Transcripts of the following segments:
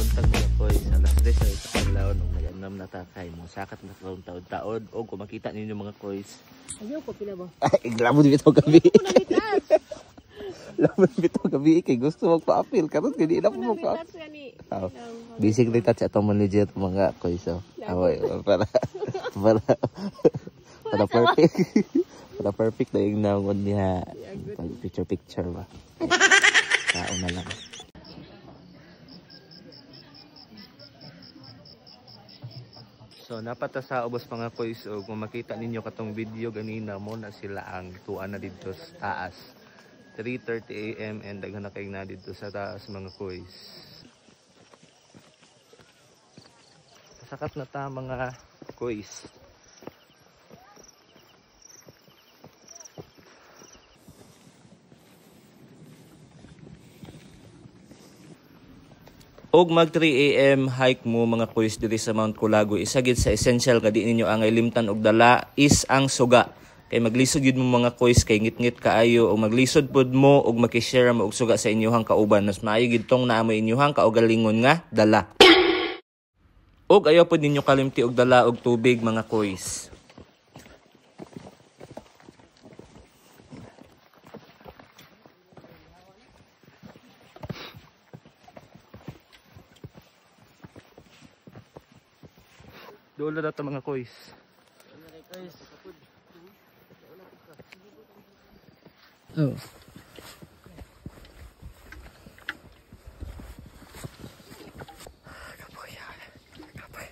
buntag mga koys, alas 3 sa paglaon og nag-anam na takay mo sakat na taon-taon o kung makita ninyo mga koys. Ayaw ko pila ba? Ay, lamon bitaw gabi. Lamon bitaw gabi kay gusto magpa-appeal karon kay di na mo magpa-appeal. Bisig rin touch atong manager mga koys. Away para perfect. Para perfect na yung naungon niya. Picture ba? Tao na lang. So napata sa ubos mga koys o kung makita ninyo katong video ganina mo na sila ang tuan na dito sa taas 3:30 AM and daghan na kayong na dito sa taas mga koys. Sakat na ta mga koys. Og mag 3 AM hike mo mga koys diri sa Mount Culago, isagid sa essential nga di ninyo angay limtan og dala is ang suga. Kay maglisod yun mo mga koys kay ngit-ngit kaayo o maglisod pod mo og makishare mo og suga sa inyohang kauban. Mas maayo gid tong naamoy inyohang kaugalingon nga dala. Og ayaw pod ninyo kalimti og dala og tubig mga koys. Doon na dito mga koys. Oh. Kapoy.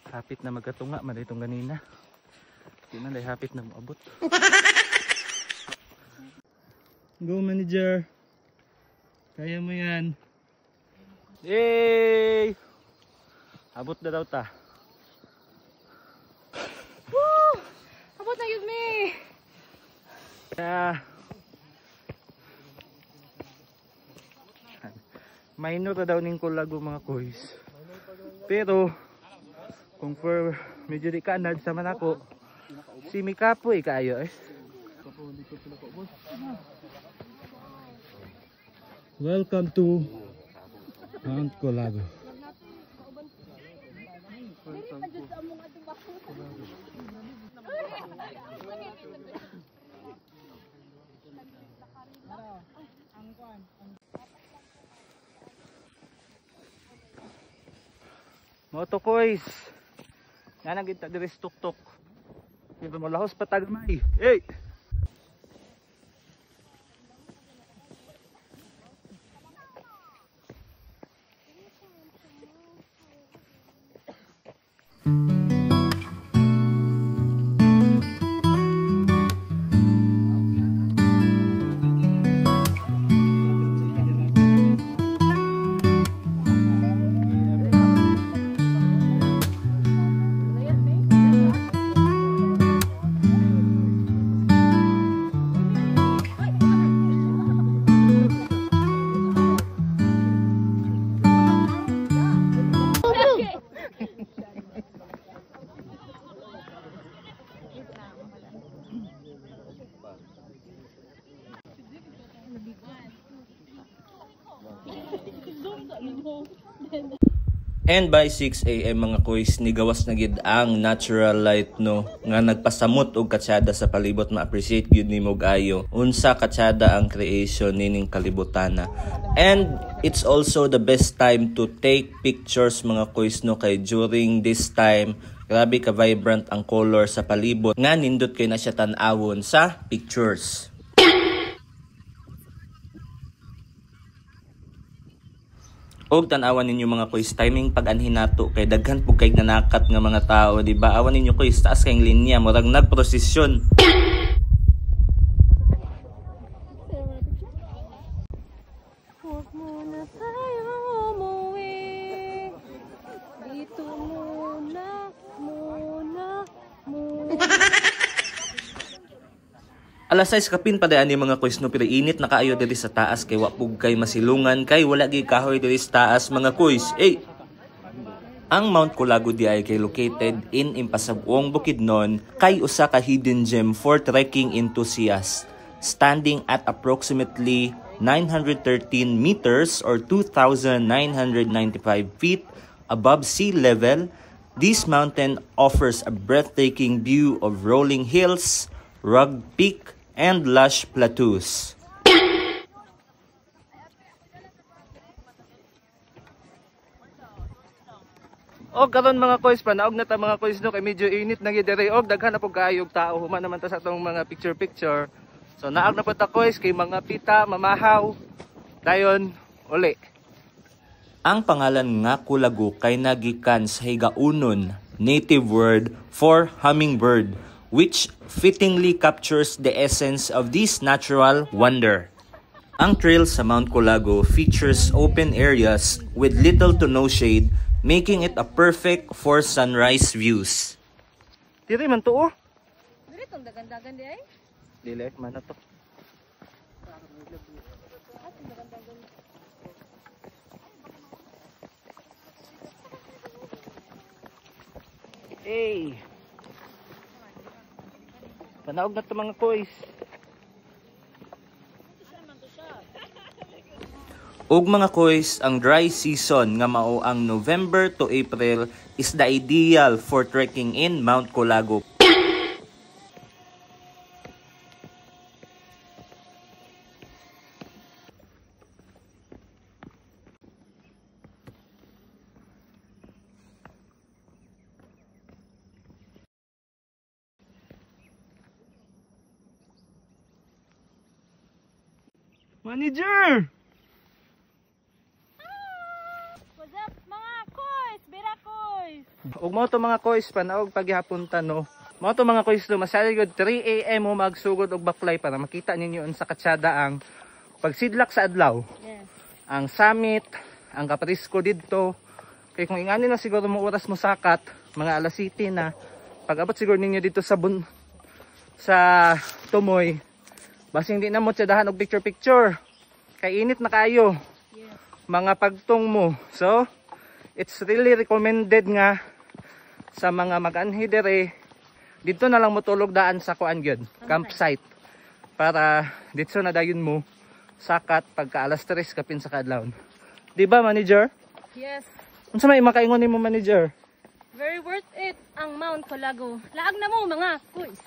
Hapit na magkatunga man itong ganina. Di na lay hapit na maabot. Go manager. Kaya mo yan. Yay! Abot na daw ta. Woo! Abot na yun me. Minor na daw ning Culago mga koys. Pero kung for medyo di kanad sa manako si Mikapoy kayo eh. Welcome to Mount Culago. Moto koys. Yan ang kita diri tuk-tuk. Dito mo lahos pa tagamay. Hey! And by 6 AM mga koys, nigawas na gid ang natural light no nga nagpasamot og katsada sa palibot, ma-appreciate gyud nimo gayo unsa katsada ang creation nining kalibutana. And it's also the best time to take pictures mga koys no kay during this time grabe ka vibrant ang color sa palibot nga nindot kay na siya tan-awon sa pictures. Og tan-awan ninyo mga koys timing pag-anhin nato kay daghan pug kay nanakat nga mga tao, di ba? Awan ninyo koys taas kay linya murag nagprosesyon. Huwag muna tayo umuwi. Dito muna. Alas 6 kapin pa dayan ni mga koys no, pero init na kaayo diri sa taas kay wapug kay masilungan kay wala gyud kahoy diri sa taas mga koys. Ang Mount Colago di ay kay located in Impasagong Bukidnon kay usa ka hidden gem for trekking enthusiasts. Standing at approximately 913 meters or 2,995 feet above sea level, this mountain offers a breathtaking view of rolling hills, rugged peak, and lush plateaus. Og karon mga koys, panaog na ta mga koys no, kay medyo init na gid diri og daghan na po kaayog tao human naman ta sa atong mga picture. So naag na po ta koys kay mga pita mamahaw. Dayon uli. Ang pangalan nga Colago kay nagikan sa higaunon native word for hummingbird, which fittingly captures the essence of this natural wonder. Ang trail sa Mount Colago features open areas with little to no shade, making it a perfect for sunrise views. Dili man to oh. Dili tong dagan-dagan di ay. Dili man na to. Hey. Panaog na to mga koys. Og mga koys, ang dry season nga mao ang November to April is the ideal for trekking in Mount Colago. Manager! What's up mga koys? Bira koys! Ug mo to mga koys, panaog paghapon ta no. Mo to mga koys no, masali gud 3 AM mo magsugod og baklay para makita ninyo sa katsada ang pagsidlak sa adlaw. Yes. Ang summit, ang kaprisko didto. Kay kung ingani na siguro mo oras mo sakat, mga alas 7 na. Pag abot siguro ninyo dito sa Tumoy, basing di na mo tsadahan og picture. Kay init na kayo. Yes. Mga pagtong mo. So, it's really recommended nga sa mga mag-anhi dere, dito na lang mo tulog daan sa kuan gyud, campsite. Para dito na dayon mo sakat pagka alas 3 kapin sa kadlawon. Di ba, manager? Yes. Unsa may makaingon nimo, manager? Very worth it ang Mount Colago. Laag na mo mga koys.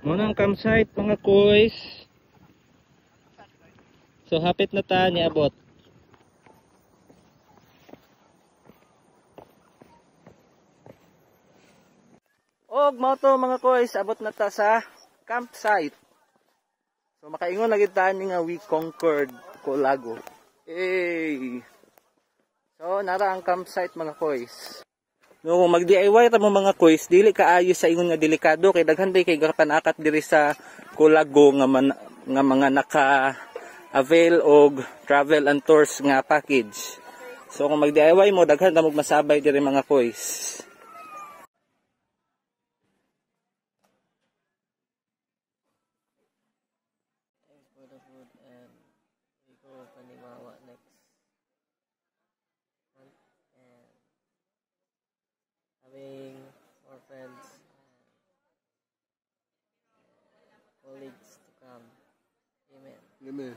Muna ang campsite mga koys. So hapit na ta ni abot. Og mao to mga koys, abot na ta sa campsite. So makaingon na gid ta ni nga we conquered Colago. Hey. So nara ang campsite mga koys. No, kung mag-DIY ta mo mga koys, dili kaayo sa ingon nga delikado kay daghan day kay gapanakat diri sa Colago nga mga naka-avail og travel and tours nga package. So kung mag-DIY mo, daghan ta magmasabay diri mga koys. For the food and we go Paniwawa next. And having more friends and colleagues to come. Amen. Amen.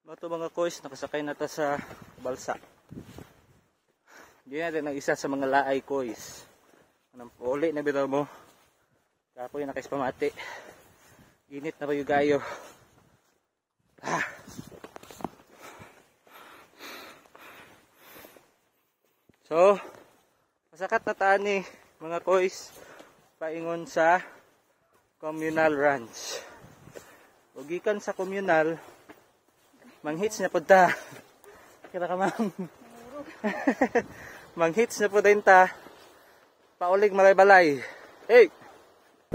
Mato mga koys, nakasakay na ta sa balsa. Hindi natin ang isa sa mga laay koys. Anong puli na bitaw mo. Kapoy na kays pamati. Init na kayo gayo. So, masakat na taan ni mga koys paingon sa communal ranch. Ugikan sa communal, manghits na po ta. Kira ka mang. Manghits na po din ta. Paulig malay-balay. Hey!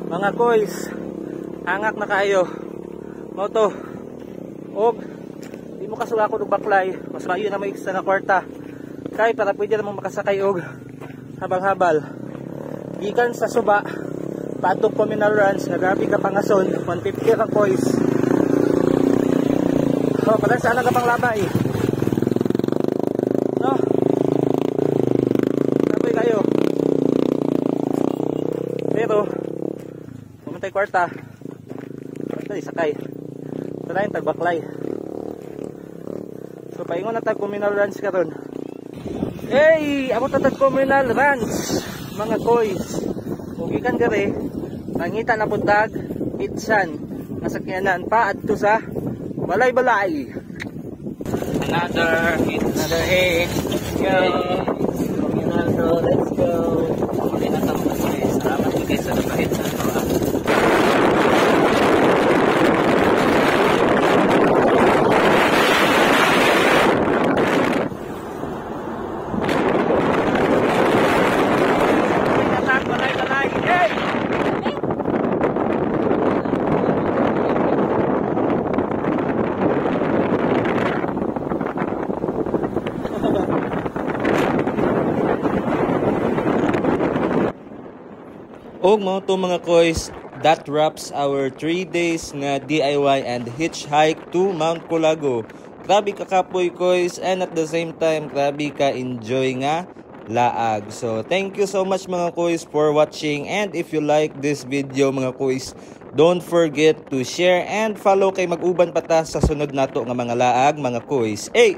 Mga koys, angak na kayo. Mo to. Og di mo kasuga ko og baklay, mas maayo na may extra na kwarta. Kay para pwede namang makasakay og habang-habal. Gikan sa Suba, paadtong communal runs, nga grabe ka pangason, 150 ka kois. So, parang sana ka pang laba eh. No? Sabi kayo. Pero, pumunta yung kwarta. Dali, sakay. Ito na yung tagbaklay. So, paingon na tag communal runs ka ron. Hey! Amo tatag communal runs, mga kois. Kung ikan gari, mangita na puntag, itsan, nasakyanan pa adto sa balay-balay. Another hit. Let's go. Communal road, let's go. Okay na tamo guys. Salamat po guys sa napahit sa ito. Balay-balay. Hey! Og mo to mga kois, that wraps our 3 days nga DIY and hitchhike to Mount Colago. Grabe ka kapoy kois, and at the same time grabe ka enjoy nga laag. So thank you so much mga kois for watching, and if you like this video mga kois, don't forget to share and follow kay mag-uban pa ta sa sunod nato nga mga laag mga kois. Hey!